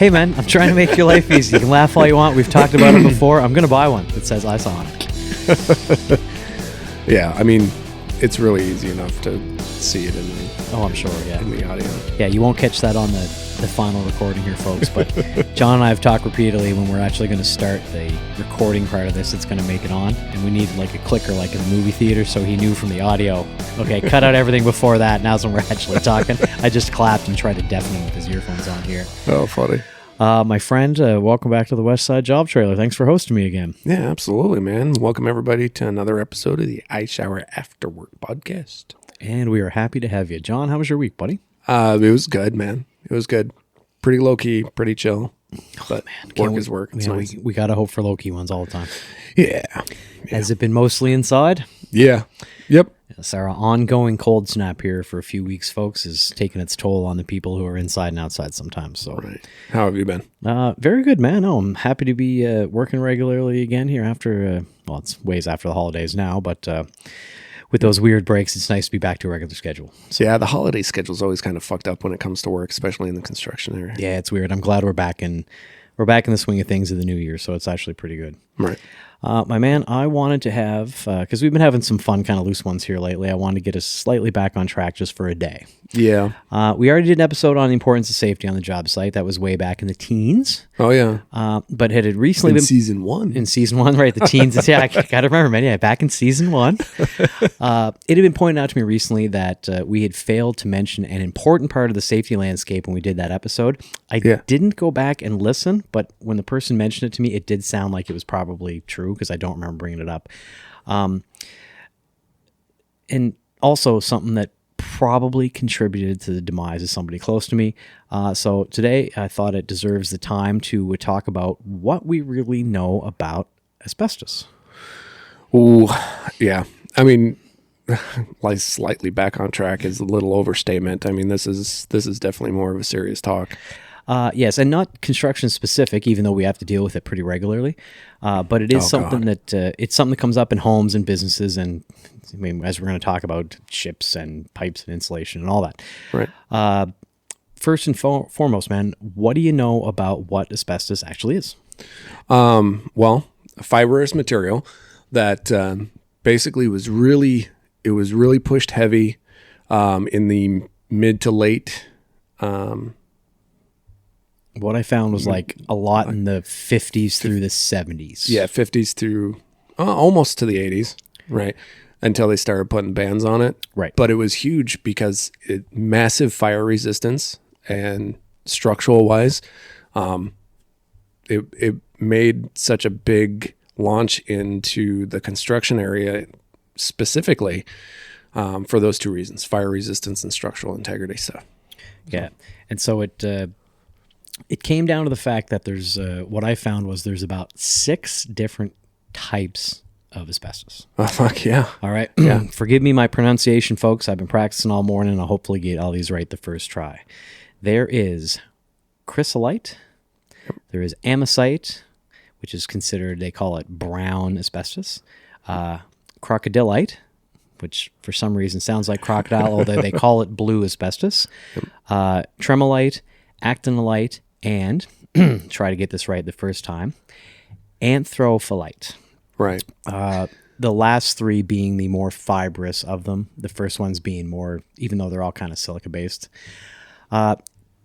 Hey, man, I'm trying to make your life easy. You can laugh all you want. We've talked about it before. I'm going to buy one that says I saw on it. Yeah, I mean, it's really easy enough to see it in the I'm sure, yeah. in the audio. Yeah, you won't catch that on the final recording here, folks. But John and I have talked repeatedly when we're actually going to start the recording part of this, it's going to make it on. And we need like a clicker like in the movie theater, so he knew from the audio, okay, cut out everything before that. Now's when we're actually talking. I just clapped and tried to deafen him with his earphones on here. Oh, funny. My friend, welcome back to the West Side Job Trailer. Thanks for hosting me again. Yeah, absolutely, man. Welcome everybody to another episode of the I Shower After Work podcast. And we are happy to have you. John, how was your week, buddy? It was good, man. It was good. Pretty low key, pretty chill. But work is work. It's nice. We got to hope for low key ones all the time. Yeah. Has it been mostly inside? Yeah. Yep. Yes, our ongoing cold snap here for a few weeks, folks, is taking its toll on the people who are inside and outside sometimes. So, Right. How have you been? Very good, man. No, I'm happy to be working regularly again here after, it's ways after the holidays now, but with those weird breaks, it's nice to be back to a regular schedule. So, yeah, the holiday schedule is always kind of fucked up when it comes to work, especially in the construction area. Yeah, it's weird. I'm glad we're back in the swing of things in the new year, so it's actually pretty good. Right. My man, I wanted to have, because we've been having some fun kind of loose ones here lately, I wanted to get us slightly back on track just for a day. Yeah. We already did an episode on the importance of safety on the job site. That was way back in the teens. Oh, yeah. But it had recently been... season one. In season one, right. The teens. Yeah, I got to remember, man. Yeah, back in season one. It had been pointed out to me recently that we had failed to mention an important part of the safety landscape when we did that episode. I didn't go back and listen, but when the person mentioned it to me, it did sound like it was probably true because I don't remember bringing it up. And also something that probably contributed to the demise of somebody close to me. So today I thought it deserves the time to talk about what we really know about asbestos. Ooh, yeah. I mean, like slightly back on track is a little overstatement. I mean, this is definitely more of a serious talk. Yes, and not construction specific, even though we have to deal with it pretty regularly. But it is something that comes up in homes and businesses, and I mean, as we're going to talk about ships and pipes and insulation and all that. Right. First and foremost, man, what do you know about what asbestos actually is? Well, a fibrous material that basically was really pushed heavy in the mid to late. What I found was like a lot in the 50s through the 70s. Yeah, 50s through almost to the 80s, right? Until they started putting bans on it. Right. But it was huge because massive fire resistance and structural wise, it made such a big launch into the construction area specifically for those two reasons, fire resistance and structural integrity stuff. Yeah. And so it came down to the fact that there's what I found was there's about 6 different types of asbestos. Oh, fuck yeah. All right. Yeah. Forgive me my pronunciation, folks. I've been practicing all morning, and I'll hopefully get all these right the first try. There is chrysolite. There is amosite, which is considered, they call it brown asbestos. Crocodilite, which for some reason sounds like crocodile, although they call it blue asbestos. Tremolite, actinolite, and try to get this right the first time, anthophyllite. Right. The last 3 being the more fibrous of them. The first ones being more, even though they're all kind of silica-based.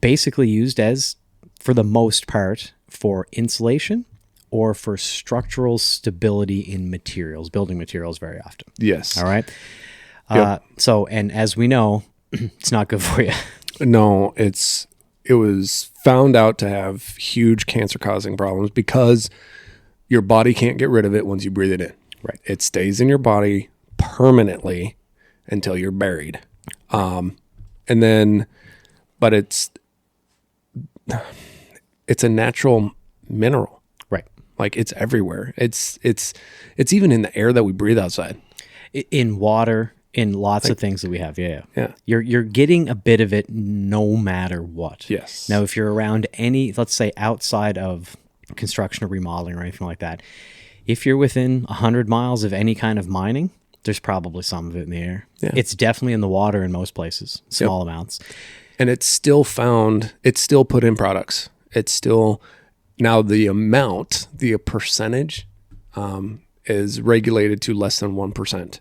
Basically used as, for the most part, for insulation or for structural stability in materials, building materials very often. Yes. All right? Yep. So, and as we know, it's not good for you. No, it was found out to have huge cancer-causing problems because your body can't get rid of it once you breathe it in. Right. It stays in your body permanently until you're buried. And then, but it's a natural mineral. Right. Like it's everywhere. It's even in the air that we breathe outside. In water, in lots of things that we have. Yeah. Yeah. You're getting a bit of it no matter what. Yes. Now, if you're around any, let's say outside of construction or remodeling or anything like that, if you're within 100 miles of any kind of mining, there's probably some of it in the air. Yeah. It's definitely in the water in most places, small amounts. And it's still put in products. it's still, now the amount, the percentage is regulated to less than 1%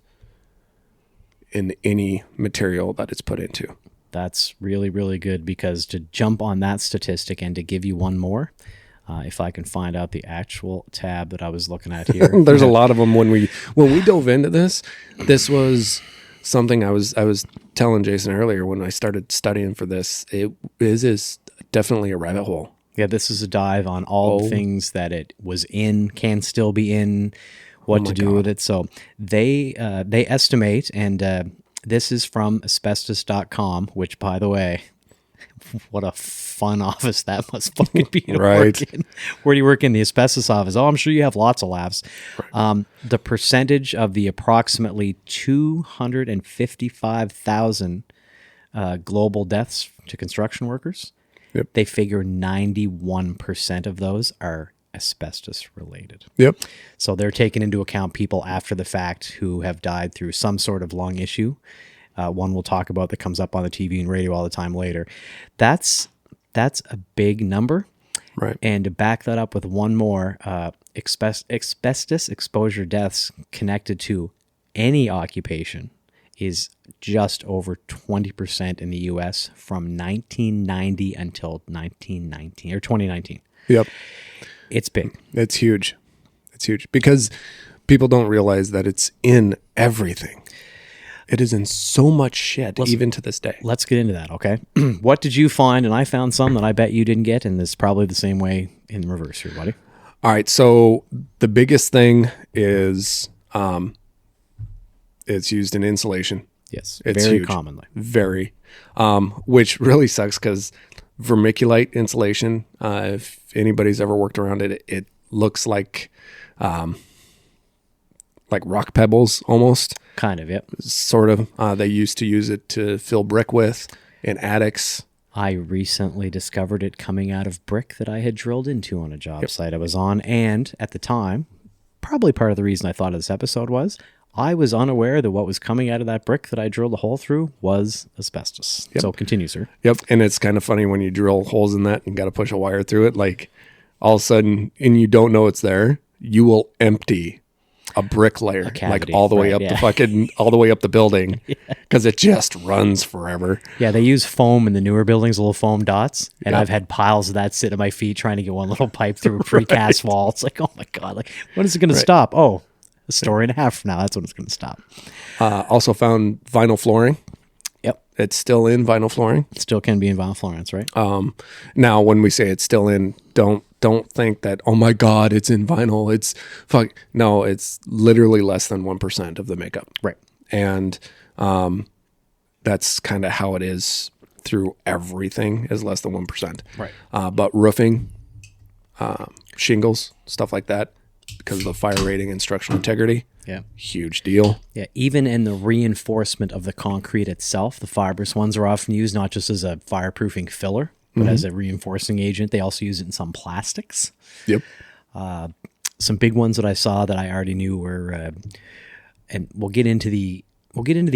in any material that it's put into. That's really, really good, because to jump on that statistic and to give you one more, if I can find out the actual tab that I was looking at here. There's a lot of them. When we dove into this was something I was telling Jason earlier when I started studying for this. It is definitely a rabbit hole. Yeah, this is a dive on all the things that it was in, can still be in, what to do with it. So they estimate, and this is from asbestos.com, which, by the way, what a fun office that must fucking be to work in. Where do you work in? The asbestos office? Oh, I'm sure you have lots of laughs. Right. The percentage of the approximately 255,000 global deaths to construction workers, they figure 91% of those are asbestos related. Yep. So they're taking into account people after the fact who have died through some sort of lung issue. One we'll talk about that comes up on the TV and radio all the time later. That's a big number. Right. And to back that up with one more, asbestos exposure deaths connected to any occupation is just over 20% in the U.S. from 1990 until 1919 or 2019. Yep. It's big. It's huge. It's huge because people don't realize that it's in everything. It is in so much shit, even to this day. Let's get into that, okay? What did you find? And I found some that I bet you didn't get, and it's probably the same way in reverse here, buddy. All right, so the biggest thing is it's used in insulation. Yes, it's very huge. commonly. Very. Which really sucks because vermiculite insulation, if anybody's ever worked around it, it looks like rock pebbles almost. Kind of, yep. Sort of. They used to use it to fill brick with in attics. I recently discovered it coming out of brick that I had drilled into on a job site I was on. And at the time, probably part of the reason I thought of this episode was I was unaware that what was coming out of that brick that I drilled a hole through was asbestos. Yep. So continue, sir. Yep. And it's kind of funny when you drill holes in that and got to push a wire through it. Like all of a sudden, and you don't know it's there, you will empty a brick layer, cavity, like all the way up the fucking, all the way up the building, because it just runs forever. Yeah, they use foam in the newer buildings, little foam dots, and I've had piles of that sit at my feet trying to get one little pipe through a precast wall. It's like, oh my God, like when is it going to stop? Oh, a story and a half from now, that's when it's going to stop. Also found vinyl flooring. Yep. It's still in vinyl flooring. It still can be in vinyl flooring, that's right. Now, when we say it's still in, don't think that, oh my God, it's in vinyl. It's no, it's literally less than 1% of the makeup. Right. And that's kind of how it is through everything, is less than 1%. Right. But roofing, shingles, stuff like that, because of the fire rating and structural integrity. Yeah. Huge deal. Yeah. Even in the reinforcement of the concrete itself, the fibrous ones are often used not just as a fireproofing filler, but as a reinforcing agent. They also use it in some plastics. Yep. Some big ones that I saw that I already knew were, and we'll get into the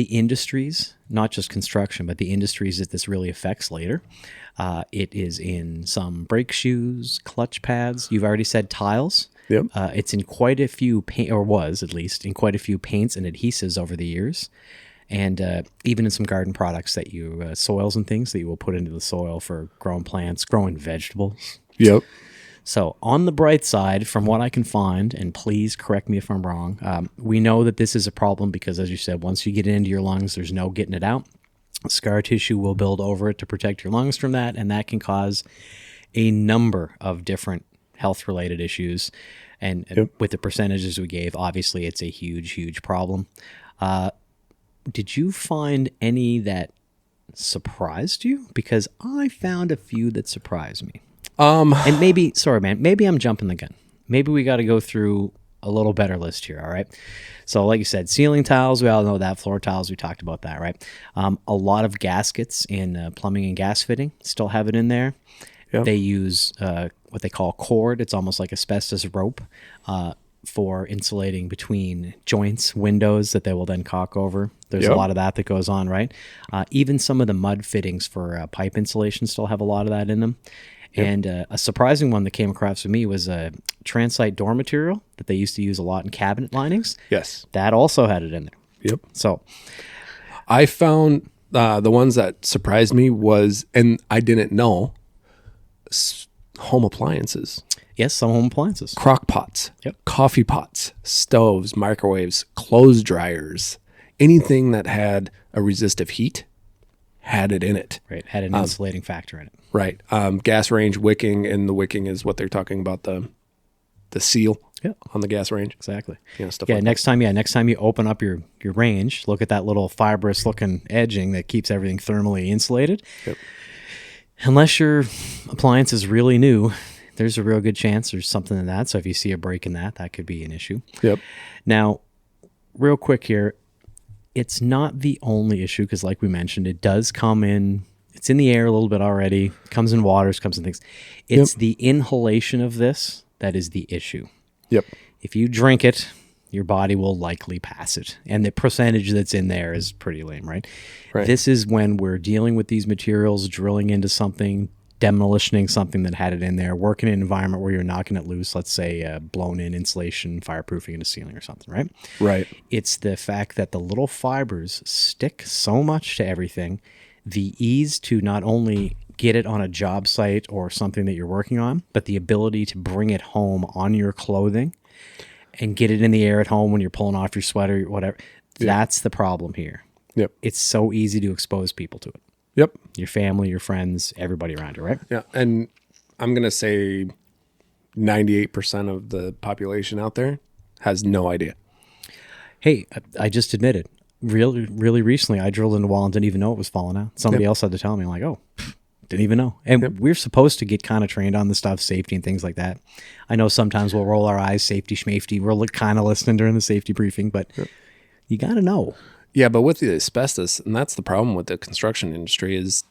industries, not just construction, but the industries that this really affects later. It is in some brake shoes, clutch pads. You've already said tiles. Yep. It's in quite a few or was at least in quite a few paints and adhesives over the years. And even in some garden products that you, soils and things that you will put into the soil for growing plants, growing vegetables. Yep. So on the bright side, from what I can find, and please correct me if I'm wrong, we know that this is a problem because, as you said, once you get it into your lungs, there's no getting it out. Scar tissue will build over it to protect your lungs from that, and that can cause a number of different health-related issues. And with the percentages we gave, obviously it's a huge, huge problem. Did you find any that surprised you? Because I found a few that surprised me. And maybe, sorry, man, maybe I'm jumping the gun. Maybe we got to go through a little better list here, all right? So like you said, ceiling tiles, we all know that. Floor tiles, we talked about that, right? A lot of gaskets in plumbing and gas fitting still have it in there. Yep. They use what they call cord. It's almost like asbestos rope for insulating between joints, windows that they will then caulk over. There's a lot of that goes on, right? Even some of the mud fittings for pipe insulation still have a lot of that in them. And a surprising one that came across with me was a transite door material that they used to use a lot in cabinet linings. Yes. That also had it in there. Yep. So I found the ones that surprised me was, and I didn't know, home appliances. yes, some home appliances. Crock pots, Yep. coffee pots, stoves, microwaves, clothes dryers, anything that had a resistive heat had it in it. Right. Had an insulating factor in it. Right. Gas range wicking, and the wicking is what they're talking about, the seal Yep. on the gas range. Exactly. Stuff Yeah, like next time you open up your range, look at that little fibrous looking edging that keeps everything thermally insulated. Yep. Unless your appliance is really new, there's a real good chance there's something in that. So if you see a break in that, that could be an issue. that. Yep. Now, real quick here, it's not the only issue because like we mentioned, it does come in, it's in the air a little bit already, comes in waters, comes in things. It's the inhalation of this that is the issue. Yep. If you drink it, your body will likely pass it. And the percentage that's in there is pretty lame, right? Right. This is when we're dealing with these materials, drilling into something, demolitioning something that had it in there, working in an environment where you're knocking it loose, let's say blown in insulation, fireproofing in a ceiling or something, right? Right. It's the fact that the little fibers stick so much to everything, the ease to not only get it on a job site or something that you're working on, but the ability to bring it home on your clothing and get it in the air at home when you're pulling off your sweater, whatever. That's the problem here. Yep. It's so easy to expose people to it. Yep. Your family, your friends, everybody around you, right? Yeah. And I'm going to say 98% of the population out there has no idea. Hey, I just admitted, really recently, I drilled in the wall and didn't even know it was falling out. Somebody else had to tell me. I'm like, oh, didn't even know. And we're supposed to get kind of trained on the stuff, safety and things like that. I know sometimes we'll roll our eyes, safety, schmafety. We're kind of listening during the safety briefing, but you got to know. Yeah, but with the asbestos, and that's the problem with the construction industry, is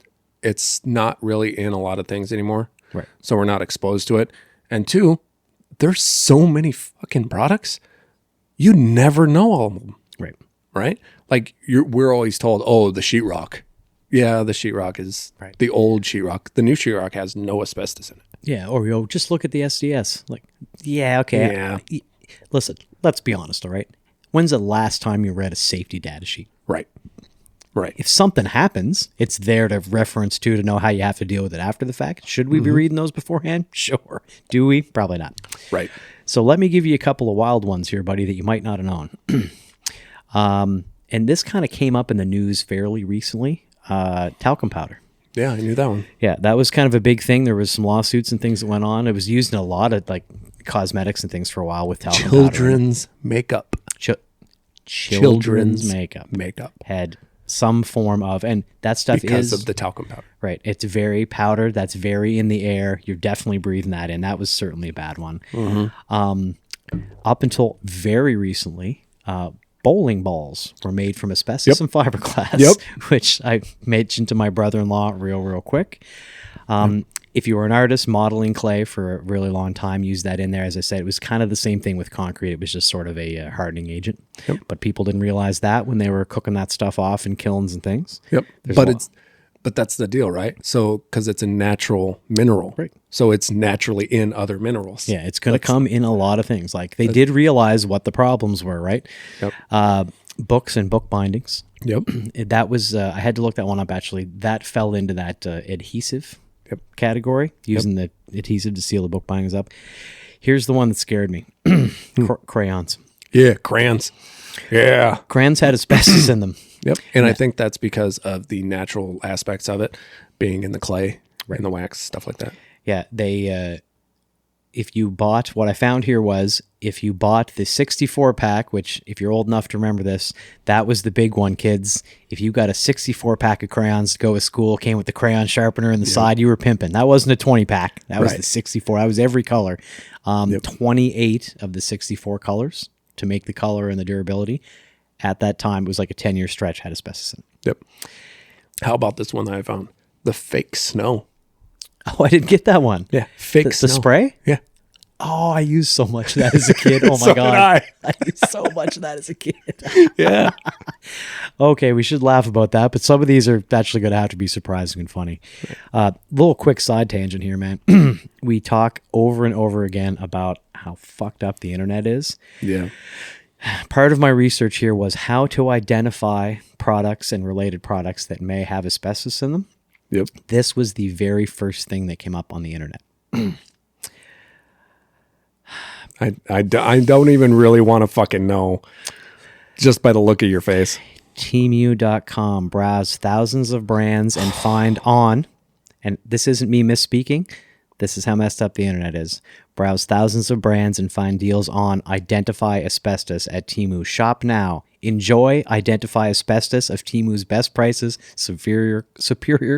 it's not really in a lot of things anymore. Right. So we're not exposed to it. And two, there's so many fucking products, you never know all of them. Right. Right? Like we're always told, oh, the sheetrock. Yeah, the sheetrock is the old sheetrock. The new sheetrock has no asbestos in it. Yeah, or just look at the SDS. Like, yeah, okay. Yeah. Listen, let's be honest, all right? When's the last time you read a safety data sheet? Right. Right. If something happens, it's there to reference to know how you have to deal with it after the fact. Should we be reading those beforehand? Sure. Do we? Probably not. Right. So let me give you a couple of wild ones here, buddy, that you might not have known. And this kind of came up in the news fairly recently. Talcum powder. Yeah, I knew that one. Yeah, that was kind of a big thing. There was some lawsuits and things that went on. It was used in a lot of like cosmetics and things for a while with talcum powder. Children's makeup. Children's makeup. Makeup. Had some form of, and that stuff Because is of the talcum powder. right. It's very powdered. That's very in the air. You're definitely breathing that in. That was certainly a bad one. Up until very recently, bowling balls were made from asbestos and fiberglass, which I mentioned to my brother-in-law real quick. If you were an artist modeling clay for a really long time, use that in there. As I said, it was kind of the same thing with concrete. It was just sort of a hardening agent. But people didn't realize that when they were cooking that stuff off in kilns and things. But that's the deal, right? So, because it's a natural mineral. Right. So it's naturally in other minerals. Yeah, it's going to come in a lot of things. Like they did realize what the problems were, right? Books and book bindings. That was, I had to look that one up actually. That fell into that adhesive category, using the adhesive to seal the book bindings up. Here's the one that scared me. Crayons. Yeah, crayons. Yeah. Crayons had asbestos in them. And I think that's because of the natural aspects of it being in the clay, in the wax, stuff like that. Yeah, they, if you bought, what I found here was, if you bought the 64 pack, which if you're old enough to remember this, that was the big one, kids. If you got a 64 pack of crayons to go to school, came with the crayon sharpener in the side, you were pimping. That wasn't a 20 pack. That was the 64. That was every color. 28 of the 64 colors to make the color and the durability. At that time, it was like a 10-year stretch, had asbestos in it. How about this one that I found? The fake snow. Oh, I didn't get that one. Yeah, fake snow. The spray? Yeah. Oh, I used so much of that as a kid. Oh my So did God. I. I used so much of that as a kid. Yeah. Okay, we should laugh about that, but some of these are actually going to have to be surprising and funny. Little quick side tangent here, man. We talk over and over again about how fucked up the internet is. Yeah. Part of my research here was how to identify products and related products that may have asbestos in them. Yep. This was the very first thing that came up on the internet. I don't even really want to fucking know just by the look of your face. Temu.com. Browse thousands of brands and find on, and this isn't me misspeaking, this is how messed up the internet is. Browse thousands of brands and find deals on identify asbestos at Temu. Shop now. Enjoy identify asbestos of Temu's best prices, superior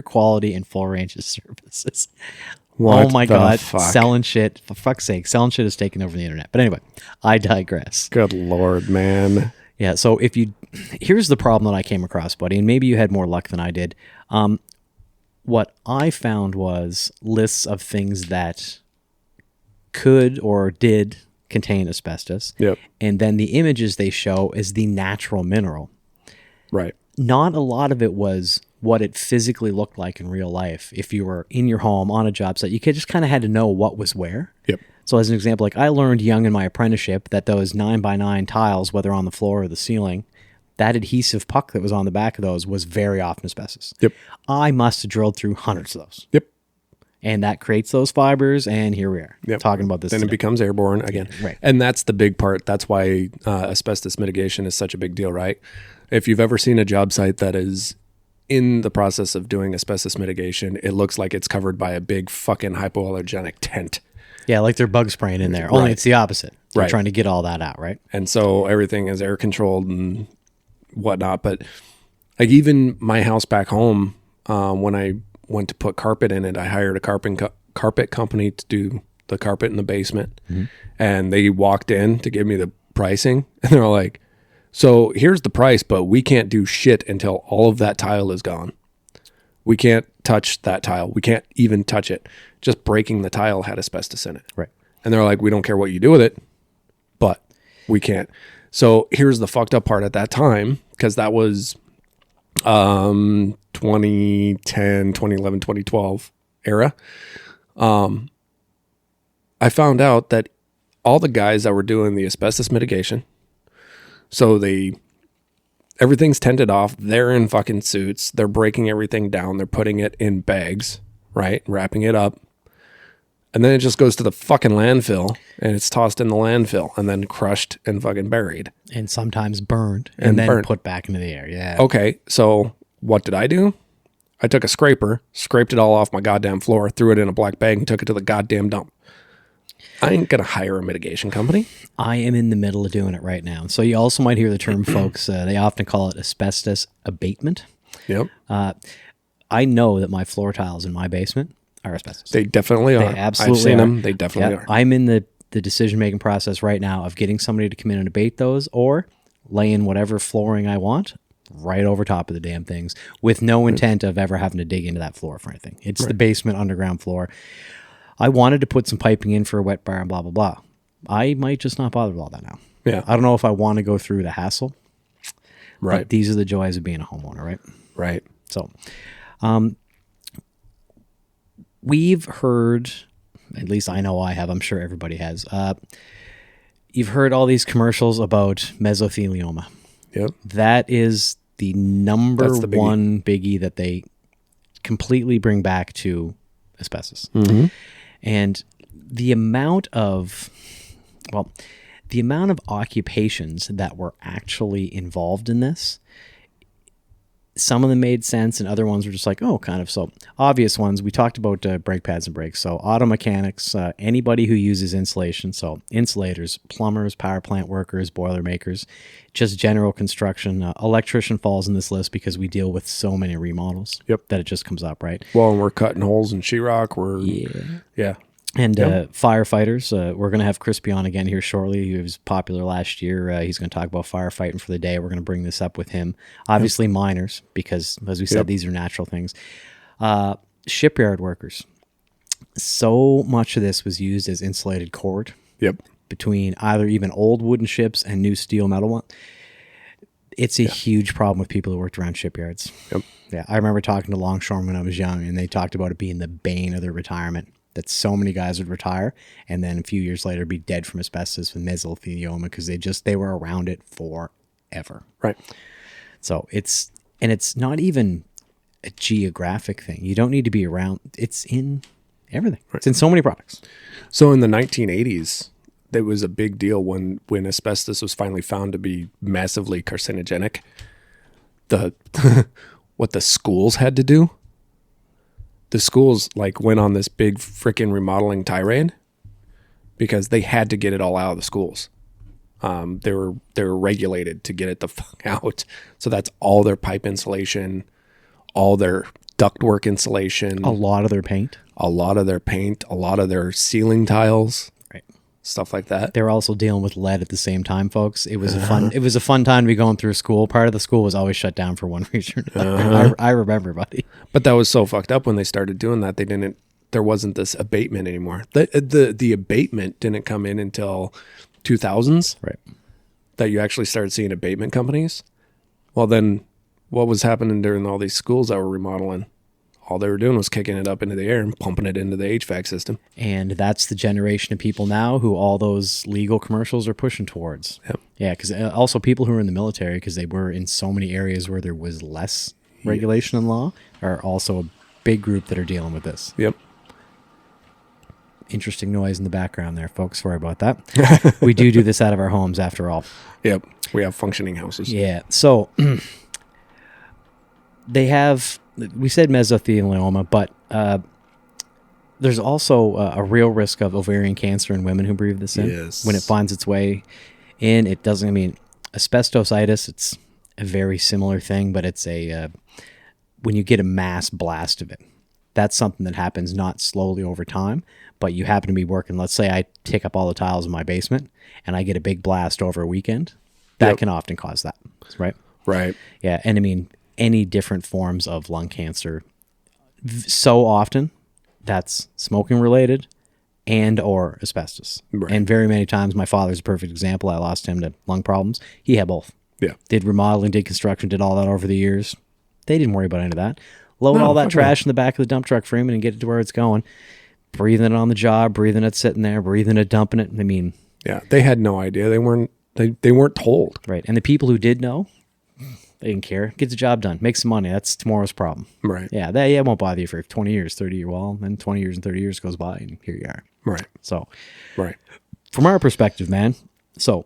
quality, and full range of services. What oh my the God. fuck? Selling shit. For fuck's sake. Selling shit is taking over the internet. But anyway, I digress. Good Lord, man. Yeah, so here's the problem that I came across, buddy, and maybe you had more luck than I did. What I found was lists of things that could or did contain asbestos. Yep. And then the images they show is the natural mineral. Right. Not a lot of it was what it physically looked like in real life. If you were in your home on a job site, you just kind of had to know what was where. Yep. So as an example, like I learned young in my apprenticeship that those 9x9 tiles, whether on the floor or the ceiling, that adhesive puck that was on the back of those was very often asbestos. Yep. I must have drilled through hundreds of those. Yep. And that creates those fibers, and here we are talking about this Then today. it becomes airborne again. Right. And that's the big part. That's why asbestos mitigation is such a big deal, right? If you've ever seen a job site that is in the process of doing asbestos mitigation, it looks like it's covered by a big fucking hypoallergenic tent. Yeah, like they're bug spraying in there. Only Right. it's the opposite. They're Right. trying to get all that out, right? And so everything is air controlled and whatnot. But like even my house back home, when I went to put carpet in it, I hired a carpet company to do the carpet in the basement. Mm-hmm. And they walked in to give me the pricing. And they're like, so here's the price, but we can't do shit until all of that tile is gone. We can't touch that tile. We can't even touch it. Just breaking the tile had asbestos in it. Right. And they're like, we don't care what you do with it, but we can't. So here's the fucked up part at that time, because that was 2010, 2011, 2012 era. I found out that all the guys that were doing the asbestos mitigation, so everything's tented off. They're in fucking suits. They're breaking everything down. They're putting it in bags, right? Wrapping it up. And then it just goes to the fucking landfill and it's tossed in the landfill and then crushed and fucking buried. And sometimes burned and then burned. put back into the air. Yeah. Okay. So what did I do? I took a scraper, scraped it all off my goddamn floor, threw it in a black bag and took it to the goddamn dump. I ain't going to hire a mitigation company. I am in the middle of doing it right now. So you also might hear the term, folks, they often call it asbestos abatement. Yep. I know that my floor tiles in my basement are asbestos. They definitely are. They absolutely I've seen are. them. They definitely are. I'm in the decision-making process right now of getting somebody to come in and abate those or lay in whatever flooring I want right over top of the damn things with no intent of ever having to dig into that floor for anything. It's the basement underground floor. I wanted to put some piping in for a wet bar and blah, blah, blah. I might just not bother with all that now. Yeah. I don't know if I want to go through the hassle. Right. But these are the joys of being a homeowner, right? Right. So, we've heard, at least I know I have, I'm sure everybody has, you've heard all these commercials about mesothelioma. Yep. That is the number That's the biggie. one biggie that they completely bring back to asbestos. Mm-hmm. And the amount of occupations that were actually involved in this, some of them made sense and other ones were just like, oh, kind of. So obvious ones, we talked about brake pads and brakes. So auto mechanics, anybody who uses insulation. So insulators, plumbers, power plant workers, boiler makers, just general construction. Electrician falls in this list because we deal with so many remodels that it just comes up, right? Well, and we're cutting holes in sheetrock. Yeah. And firefighters, we're going to have Crispy on again here shortly. He was popular last year. He's going to talk about firefighting for the day. We're going to bring this up with him. Obviously miners, because as we said, these are natural things. Shipyard workers. So much of this was used as insulated cord Yep. between either even old wooden ships and new steel metal one. It's a huge problem with people who worked around shipyards. Yep. Yeah, I remember talking to longshoremen when I was young, and they talked about it being the bane of their retirement, that so many guys would retire and then a few years later be dead from asbestos with mesothelioma because they were around it forever. Right. So it's not even a geographic thing. You don't need to be around. It's in everything. Right. It's in so many products. So in the 1980s, there was a big deal when asbestos was finally found to be massively carcinogenic. What the schools had to do. The schools like went on this big freaking remodeling tirade because they had to get it all out of the schools. They were regulated to get it the fuck out. So that's all their pipe insulation, all their ductwork insulation, A lot of their paint. a lot of their ceiling tiles, Right. stuff like that. They're also dealing with lead at the same time, folks. It was a fun time to be going through school. Part of the school was always shut down for one reason or another. I remember, buddy. But that was so fucked up when they started doing that. There wasn't this abatement anymore. The abatement didn't come in until 2000s. Right. That you actually started seeing abatement companies. Well, then what was happening during all these schools that were remodeling? All they were doing was kicking it up into the air and pumping it into the HVAC system. And that's the generation of people now who all those legal commercials are pushing towards. Yep. Yeah, because also people who are in the military, because they were in so many areas where there was less regulation and law, are also a big group that are dealing with this. Yep. Interesting noise in the background there, folks. Sorry about that. We do this out of our homes after all. Yep. We have functioning houses. Yeah. So we said mesothelioma, but there's also a real risk of ovarian cancer in women who breathe this in. Yes. When it finds its way in, it doesn't, asbestositis, it's a very similar thing, but it's when you get a mass blast of it, that's something that happens not slowly over time, but you happen to be working. Let's say I take up all the tiles in my basement and I get a big blast over a weekend. That can often cause that, right? Right. Yeah, and any different forms of lung cancer, so often that's smoking related and or asbestos. Right. And very many times, my father's a perfect example. I lost him to lung problems. He had both. Yeah. Did remodeling, did construction, did all that over the years. They didn't worry about any of that. Load all that trash in the back of the dump truck for him and get it to where it's going. Breathing it on the job, breathing it sitting there, breathing it, dumping it. Yeah, they had no idea. They weren't told. Right. And the people who did know, they didn't care. Get the job done. Make some money. That's tomorrow's problem. Right. Yeah, that won't bother you for 20 years, 30 years. Well, then 20 years and 30 years goes by, and here you are. Right. So, right. From our perspective, man, so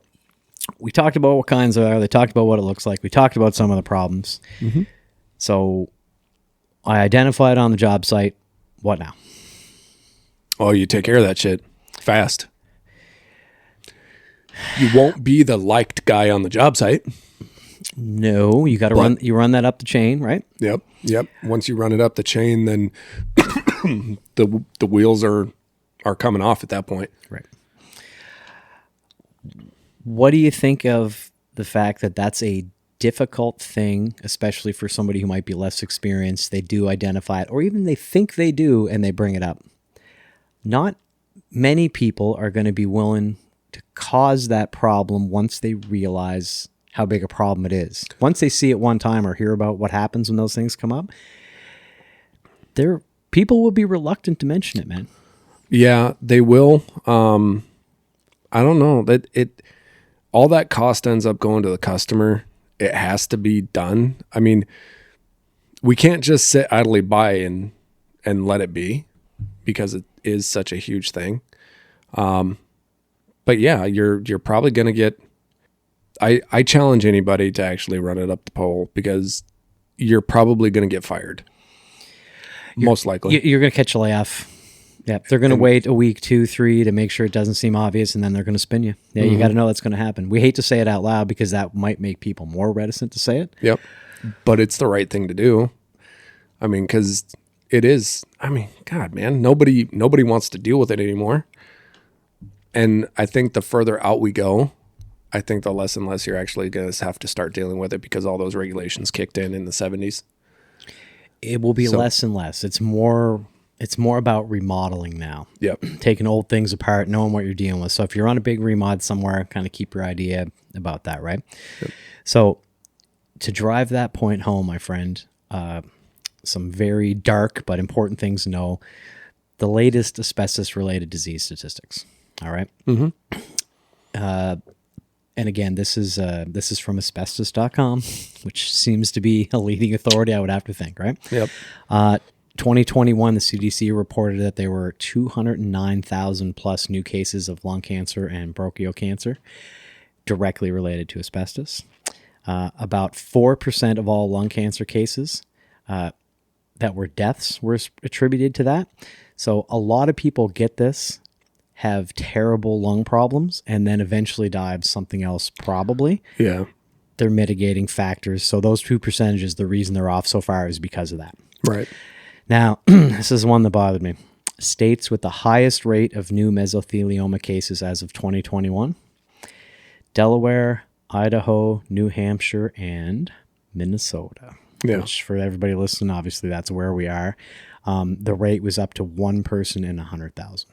we talked about what kinds are. They talked about what it looks like. We talked about some of the problems. Mm-hmm. So I identified on the job site. What now? Oh, you take care of that shit fast. You won't be the liked guy on the job site. No, you got to run that up the chain, right? Yep. Once you run it up the chain, then the wheels are coming off at that point. Right. What do you think of the fact that that's a difficult thing, especially for somebody who might be less experienced? They do identify it, or even they think they do, and they bring it up. Not many people are going to be willing to cause that problem once they realize how big a problem it is. Once they see it one time or hear about what happens when those things come up, people will be reluctant to mention it, man. Yeah, they will. I don't know that all that cost ends up going to the customer. It has to be done. I mean, we can't just sit idly by and let it be, because it is such a huge thing. But yeah, you're probably going to get, I challenge anybody to actually run it up the pole, because you're probably going to get fired. Most likely. You're going to catch a layoff. Yeah, they're going to wait a week, 2, 3 to make sure it doesn't seem obvious, and then they're going to spin you. Yeah, you got to know that's going to happen. We hate to say it out loud because that might make people more reticent to say it. Yep. But it's the right thing to do. I mean, because it is. I mean, God, man, nobody wants to deal with it anymore. And I think the further out we go, I think the less and less you're actually going to have to start dealing with it, because all those regulations kicked in the 70s. It will be less and less. It's more It's more about remodeling now. Yep. Taking old things apart, knowing what you're dealing with. So if you're on a big remod somewhere, kind of keep your idea about that, right? Yep. So to drive that point home, my friend, some very dark but important things to know. The latest asbestos-related disease statistics. All right. Mm-hmm. And again, this is from asbestos.com, which seems to be a leading authority, I would have to think, right? Yep. 2021, the CDC reported that there were 209,000 plus new cases of lung cancer and bronchial cancer directly related to asbestos. About 4% of all lung cancer cases that were deaths were attributed to that. So a lot of people get this, have terrible lung problems, and then eventually die of something else probably. Yeah. They're mitigating factors. So those 2%, the reason they're off so far is because of that. Right. Now, this is one that bothered me. States with the highest rate of new mesothelioma cases as of 2021: Delaware, Idaho, New Hampshire, and Minnesota. Yeah. Which, for everybody listening, obviously that's where we are. The rate was up to 1 person in 100,000.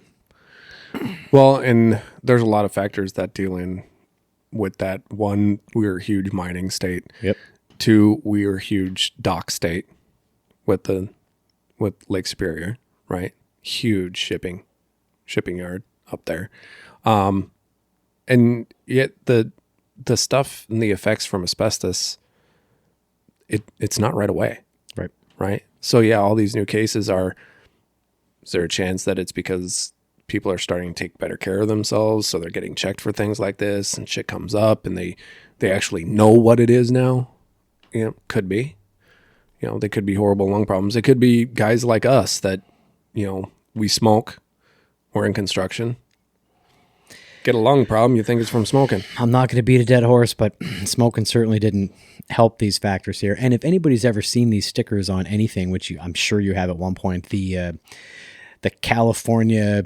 Well, and there's a lot of factors that deal in with that. One, we're a huge mining state. Yep. 2, we are a huge dock state with Lake Superior, right? Huge shipping yard up there. And yet the stuff and the effects from asbestos, it's not right away. Right. Right. So yeah, all these new cases is there a chance that it's because people are starting to take better care of themselves, so they're getting checked for things like this, and shit comes up, and they actually know what it is now? You know, could be. You know, they could be horrible lung problems. It could be guys like us that, you know, we smoke, we're in construction, get a lung problem, you think it's from smoking. I'm not going to beat a dead horse, but smoking certainly didn't help these factors here. And if anybody's ever seen these stickers on anything, which I'm sure you have at one point, the California,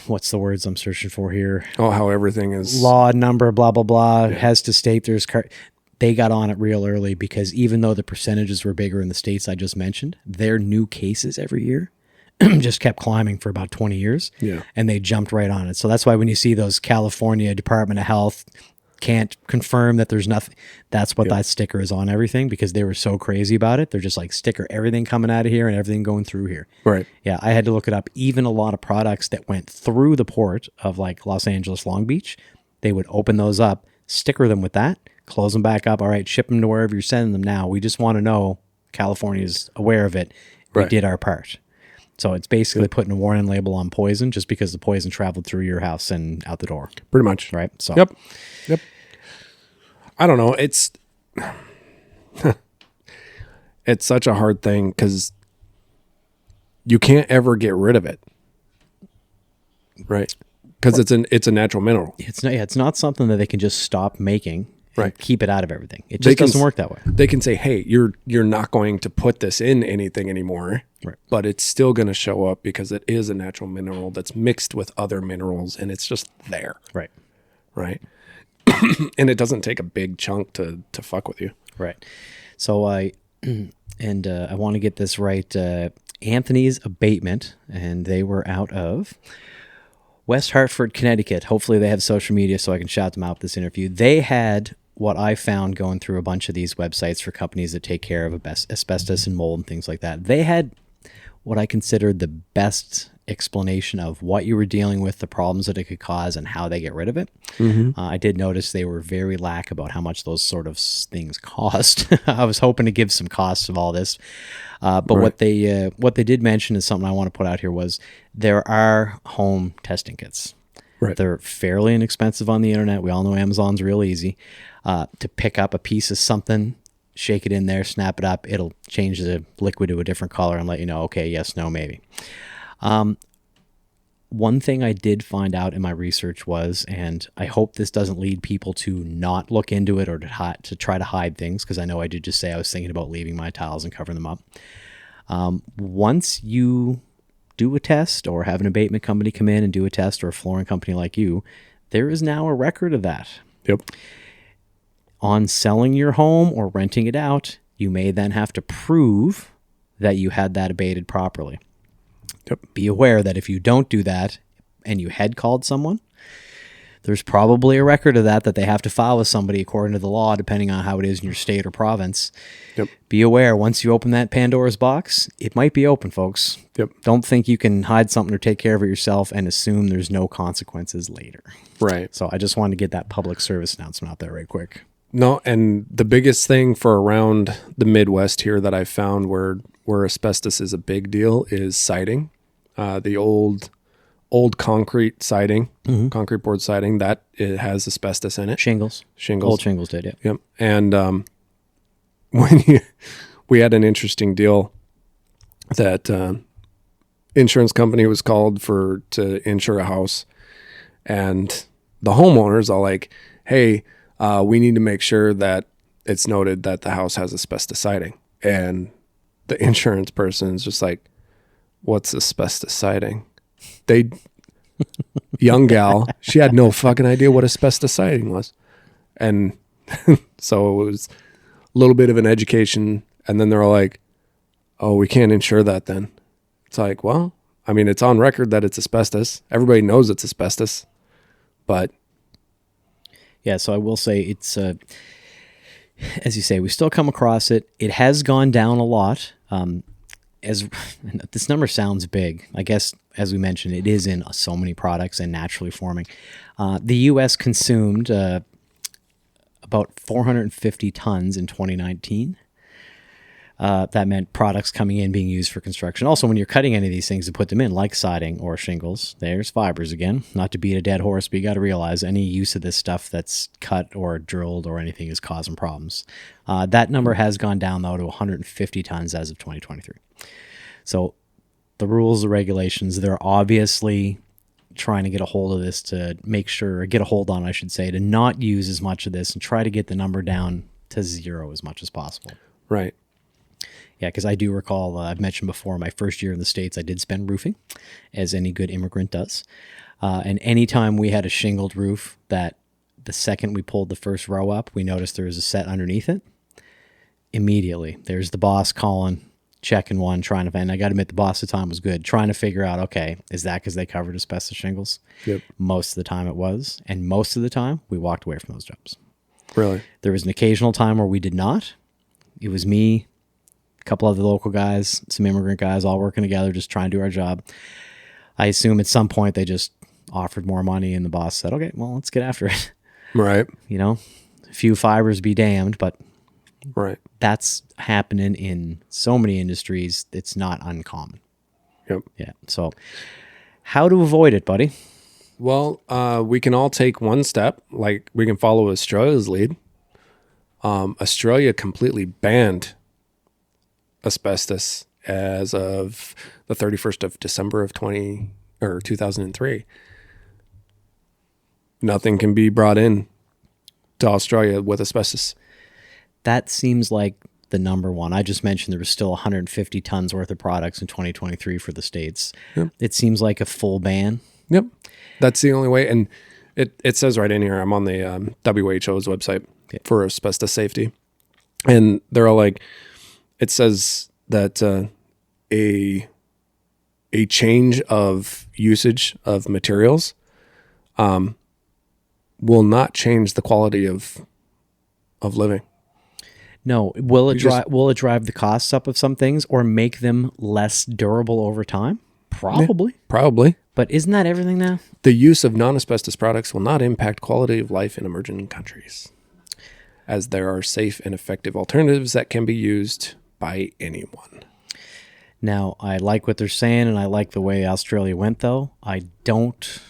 what's the words I'm searching for here? Oh, how everything is law number, blah, blah, blah, has to state there's they got on it real early, because even though the percentages were bigger in the states I just mentioned, their new cases every year just kept climbing for about 20 years. Yeah. And they jumped right on it. So that's why when you see those California Department of Health can't confirm that there's nothing, that's what that sticker is on everything, because they were so crazy about it. They're just like, sticker everything coming out of here and everything going through here. Right. Yeah, I had to look it up. Even a lot of products that went through the port of like Los Angeles, Long Beach, they would open those up, sticker them with that, close them back up. All right, ship them to wherever you're sending them now. We just want to know California's aware of it. We did our part. So it's basically putting a warning label on poison just because the poison traveled through your house and out the door. Pretty much. Right? So. Yep. I don't know. It's it's such a hard thing because you can't ever get rid of it. Right? Because it's a natural mineral. It's not something that they can just stop making. Right. Keep it out of everything. It just doesn't work that way. They can say, hey, you're not going to put this in anything anymore. Right. But it's still going to show up because it is a natural mineral that's mixed with other minerals, and it's just there. Right. Right. And it doesn't take a big chunk to fuck with you. Right. So I want to get this right. Anthony's Abatement, and they were out of West Hartford, Connecticut. Hopefully they have social media so I can shout them out with this interview. They had what I found going through a bunch of these websites for companies that take care of asbestos and mold and things like that. They had what I considered the best explanation of what you were dealing with, the problems that it could cause, and how they get rid of it. Mm-hmm. I did notice they were very lax about how much those sort of things cost. I was hoping to give some costs of all this. But what they did mention is something I want to put out here was there are home testing kits. Right. They're fairly inexpensive on the internet. We all know Amazon's real easy. To pick up a piece of something, shake it in there, snap it up. It'll change the liquid to a different color and let you know, okay, yes, no, maybe. One thing I did find out in my research was, and I hope this doesn't lead people to not look into it or to try to hide things, because I know I did just say I was thinking about leaving my tiles and covering them up. Once you do a test or have an abatement company come in and do a test, or a flooring company like you, there is now a record of that. Yep. On selling your home or renting it out, you may then have to prove that you had that abated properly. Yep. Be aware that if you don't do that and you had called someone, there's probably a record of that they have to file with somebody according to the law, depending on how it is in your state or province. Yep. Be aware, once you open that Pandora's box, it might be open, folks. Yep. Don't think you can hide something or take care of it yourself and assume there's no consequences later. Right. So I just wanted to get that public service announcement out there right quick. No, and the biggest thing for around the Midwest here that I've found where asbestos is a big deal is siding. The old concrete siding, concrete board siding, that it has asbestos in it. Shingles. Old shingles did, yeah. Yep. And we had an interesting deal that insurance company was called to insure a house, and the homeowners are like, hey, we need to make sure that it's noted that the house has asbestos siding. And the insurance person is just like, what's asbestos siding? Young gal, she had no fucking idea what asbestos siding was. And so it was a little bit of an education. And then they're all like, oh, we can't insure that then. It's like, well, I mean, it's on record that it's asbestos. Everybody knows it's asbestos. But yeah, so I will say it's, as you say, we still come across it. It has gone down a lot. As this number sounds big, I guess, as we mentioned, it is in so many products and naturally forming. The U.S. consumed about 450 tons in 2019. That meant products coming in being used for construction. Also, when you're cutting any of these things to put them in, like siding or shingles, there's fibers again. Not to beat a dead horse, but you got to realize any use of this stuff that's cut or drilled or anything is causing problems. That number has gone down, though, to 150 tons as of 2023. So the rules, the regulations, they're obviously trying to get a hold of this to make sure, or get a hold on, I should say, to not use as much of this and try to get the number down to zero as much as possible. Right. Yeah, because I do recall, I've mentioned before, my first year in the States, I did spend roofing, as any good immigrant does. And anytime we had a shingled roof, that the second we pulled the first row up, we noticed there was a set underneath it. Immediately, there's the boss calling, checking one, trying to find. I got to admit, the boss at the time was good, trying to figure out, okay, is that because they covered asbestos shingles? Yep. Most of the time it was, and most of the time we walked away from those jobs. Really? There was an occasional time where we did not. It was me, a couple of the local guys, some immigrant guys, all working together, just trying to do our job. I assume at some point they just offered more money, and the boss said, okay, well, let's get after it. Right. You know, a few fibers be damned, but right. That's happening in so many industries. It's not uncommon. Yep. Yeah. So how to avoid it, buddy? Well, we can all take one step. Like, we can follow Australia's lead. Australia completely banned asbestos as of the 31st of December of 2003. Nothing can be brought in to Australia with asbestos. That seems like the number one. I just mentioned there was still 150 tons worth of products in 2023 for the States. Yep. It seems like a full ban. Yep. That's the only way. And it says right in here, I'm on the WHO's website for asbestos safety. And they're all like, it says that a change of usage of materials will not change the quality of living. No. Will it drive the costs up of some things or make them less durable over time? Probably. Yeah, probably. But isn't that everything now? The use of non-asbestos products will not impact quality of life in emerging countries, as there are safe and effective alternatives that can be used by anyone. Now, I like what they're saying, and I like the way Australia went, though. I don't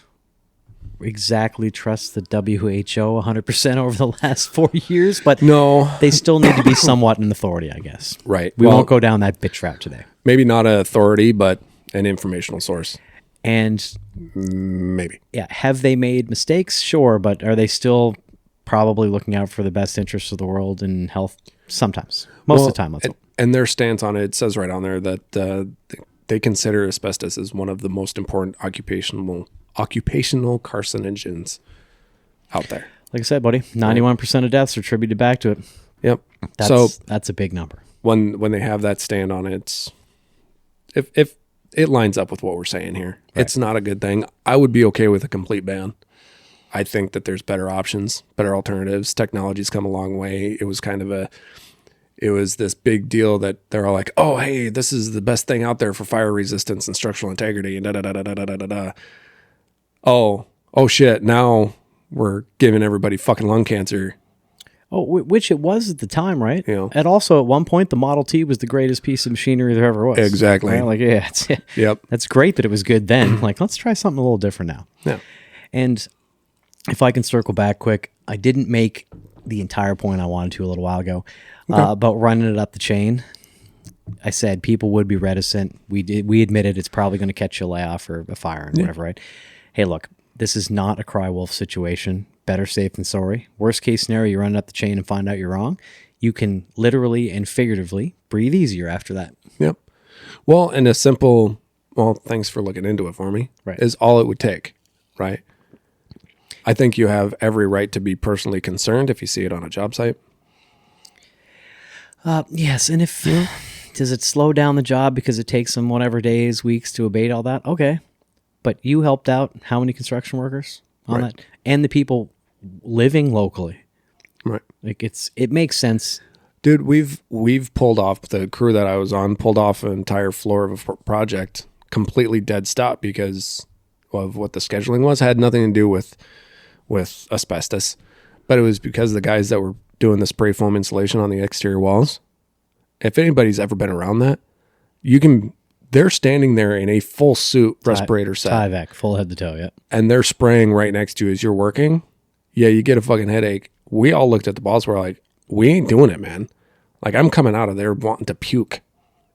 exactly trust the WHO 100% over the last 4 years, but no, they still need to be somewhat an authority, I guess. Right. We won't go down that bitch route today. Maybe not an authority, but an informational source. And maybe. Yeah, have they made mistakes? Sure, but are they still probably looking out for the best interests of the world and health? Sometimes. Most of the time, let's hope. And their stance on it says right on there that they consider asbestos as one of the most important occupational carcinogens out there. Like I said, buddy, 91% of deaths are attributed back to it. Yep. That's a big number. When they have that stand on it, if it lines up with what we're saying here. Right. It's not a good thing. I would be okay with a complete ban. I think that there's better options, better alternatives. Technology's come a long way. It was this big deal that they're all like, oh, hey, this is the best thing out there for fire resistance and structural integrity and da-da-da-da-da-da-da. Oh, shit. Now we're giving everybody fucking lung cancer. Oh, which it was at the time, right? You know. And also at one point, the Model T was the greatest piece of machinery there ever was. Exactly. Right? Like, yeah, yep. That's great that it was good then. Like, let's try something a little different now. Yeah. And if I can circle back quick, I didn't make the entire point I wanted to a little while ago about running it up the chain. I said people would be reticent. We admitted it's probably going to catch a layoff or a fire and whatever, right? Hey, look, this is not a cry wolf situation. Better safe than sorry. Worst case scenario, you run it up the chain and find out you're wrong. You can literally and figuratively breathe easier after that. Yep. Well, and a simple, thanks for looking into it for me, right, is all it would take, right? I think you have every right to be personally concerned if you see it on a job site. Yes, and if does it slow down the job because it takes them whatever days, weeks to abate all that? Okay, but you helped out how many construction workers on that, and the people living locally, right? Like it makes sense, dude. We've pulled off, the crew that I was on pulled off an entire floor of a project completely dead stop because of what the scheduling was. It had nothing to do with asbestos, but it was because the guys that were doing the spray foam insulation on the exterior walls. If anybody's ever been around that, they're standing there in a full suit respirator set. HVAC, full head to toe, yeah. And they're spraying right next to you as you're working. Yeah, you get a fucking headache. We all looked at the boss. We're like, we ain't doing it, man. Like, I'm coming out of there wanting to puke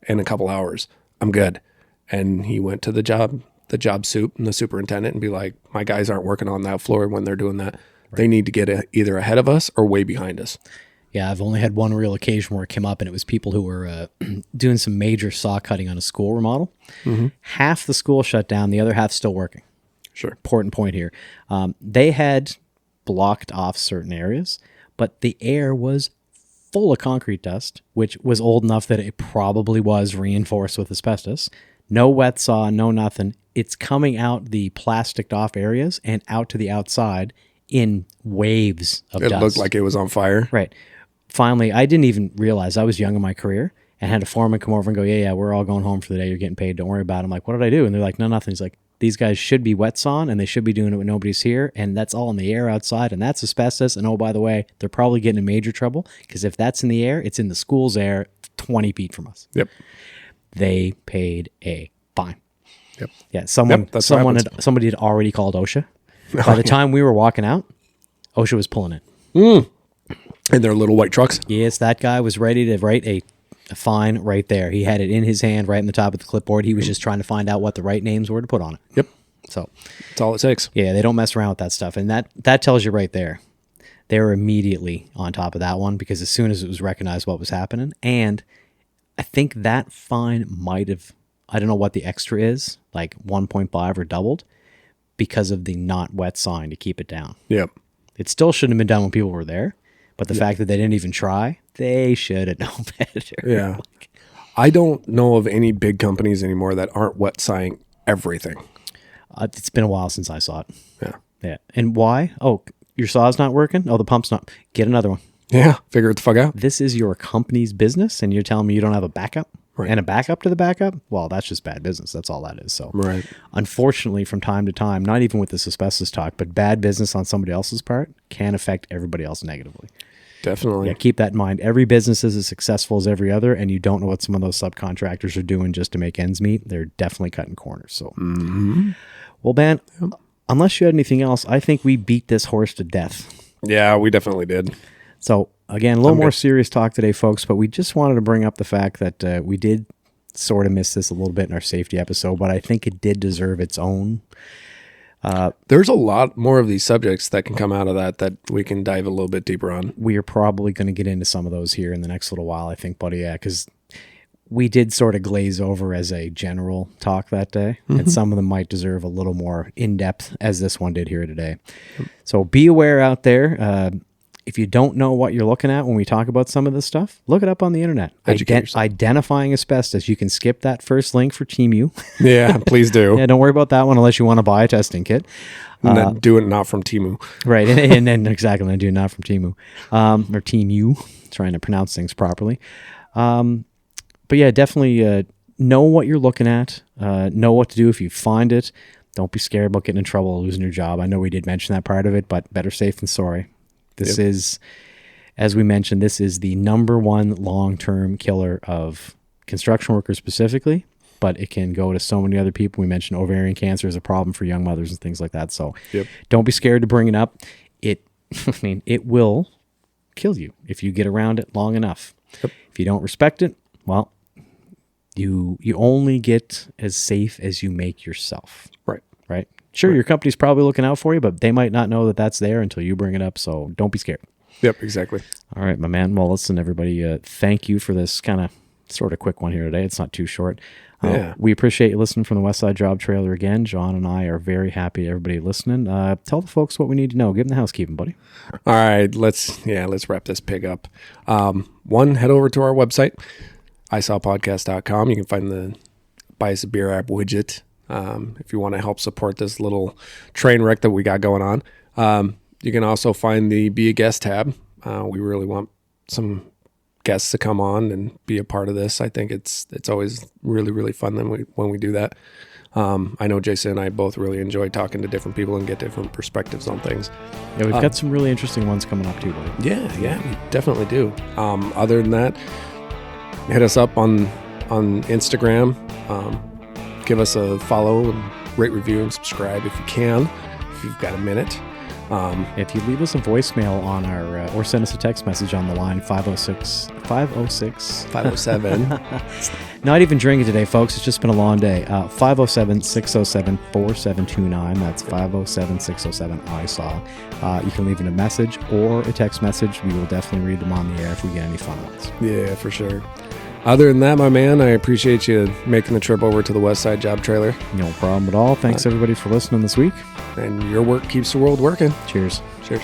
in a couple hours. I'm good. And he went to the job soup and the superintendent and be like, my guys aren't working on that floor when they're doing that. Right. They need to get either ahead of us or way behind us. Yeah, I've only had one real occasion where it came up, and it was people who were doing some major saw cutting on a school remodel. Mm-hmm. Half the school shut down, the other half still working. Sure. Important point here. They had blocked off certain areas, but the air was full of concrete dust, which was old enough that it probably was reinforced with asbestos. No wet saw, no nothing. It's coming out the plasticed off areas and out to the outside in waves of dust. It looked like it was on fire. Right. Finally, I didn't even realize I was young in my career and had a foreman come over and go, yeah, we're all going home for the day. You're getting paid. Don't worry about it. I'm like, what did I do? And they're like, no, nothing. He's like, these guys should be wet sawing and they should be doing it when nobody's here. And that's all in the air outside. And that's asbestos. And oh, by the way, they're probably getting in major trouble because if that's in the air, it's in the school's air 20 feet from us. Yep. They paid a fine. Yep. Yeah. Somebody had already called OSHA. By the time we were walking out, OSHA was pulling it. In their little white trucks? Yes, that guy was ready to write a fine right there. He had it in his hand right in the top of the clipboard. He was just trying to find out what the right names were to put on it. Yep. So that's all it takes. Yeah, they don't mess around with that stuff. And that tells you right there. They were immediately on top of that one because as soon as it was recognized what was happening, and I think that fine might have, I don't know what the extra is, like 1.5 or doubled because of the not wet sign to keep it down. Yep. It still shouldn't have been done when people were there. But the fact that they didn't even try, they should have known better. Yeah. I don't know of any big companies anymore that aren't wet sighing everything. It's been a while since I saw it. Yeah. Yeah. And why? Oh, your saw's not working? Oh, the pump's not. Get another one. Yeah. Figure it the fuck out. This is your company's business, and you're telling me you don't have a backup? Right. And a backup to the backup? Well, that's just bad business. That's all that is. So, right. Unfortunately, from time to time, not even with this asbestos talk, but bad business on somebody else's part can affect everybody else negatively. Definitely. Yeah, keep that in mind. Every business is as successful as every other, and you don't know what some of those subcontractors are doing just to make ends meet. They're definitely cutting corners. So, Well, Ben, unless you had anything else, I think we beat this horse to death. Yeah, we definitely did. So, again, a little more serious talk today, folks, but we just wanted to bring up the fact that we did sort of miss this a little bit in our safety episode, but I think it did deserve its own. There's a lot more of these subjects that can come out of that we can dive a little bit deeper on. We are probably going to get into some of those here in the next little while, I think, buddy. Yeah, because we did sort of glaze over as a general talk that day, and some of them might deserve a little more in-depth as this one did here today. So be aware out there. if you don't know what you're looking at when we talk about some of this stuff, look it up on the internet. Educate yourself. Identifying asbestos. You can skip that first link for Temu. Yeah, please do. Yeah, don't worry about that one unless you want to buy a testing kit. Do it not from Temu. Right, and then exactly, and do not from Temu or Temu. Trying to pronounce things properly. But yeah, definitely know what you're looking at. Know what to do if you find it. Don't be scared about getting in trouble or losing your job. I know we did mention that part of it, but better safe than sorry. This is, as we mentioned, this is the number one long-term killer of construction workers specifically, but it can go to so many other people. We mentioned ovarian cancer is a problem for young mothers and things like that. So don't be scared to bring it up. It will kill you if you get around it long enough. Yep. If you don't respect it, well, you only get as safe as you make yourself. Right. Sure, your company's probably looking out for you, but they might not know that that's there until you bring it up. So don't be scared. Yep, exactly. All right, my man. Well, listen, everybody, thank you for this kind of sort of quick one here today. It's not too short. We appreciate you listening from the Westside Job Trailer again. John and I are very happy everybody listening. Tell the folks what we need to know. Give them the housekeeping, buddy. All right, let's wrap this pig up. Head over to our website, isawpodcast.com. You can find the Buy Us a Beer app widget. If you want to help support this little train wreck that we got going on. You can also find the Be a Guest tab. We really want some guests to come on and be a part of this. I think it's always really, really fun when we do that. I know Jason and I both really enjoy talking to different people and get different perspectives on things. Yeah, we've got some really interesting ones coming up too, buddy. Yeah, we definitely do. Other than that, hit us up on Instagram. Give us a follow and rate, review, and subscribe if you can, if you've got a minute. If you leave us a voicemail on our, or send us a text message on the line, 507. Not even drinking today, folks. It's just been a long day. 507-607-4729. That's 507-607-ISAW. You can leave in a message or a text message. We will definitely read them on the air if we get any fun ones. Yeah, for sure. Other than that, my man, I appreciate you making the trip over to the Westside Job Trailer. No problem at all. Thanks, everybody, for listening this week. And your work keeps the world working. Cheers. Cheers.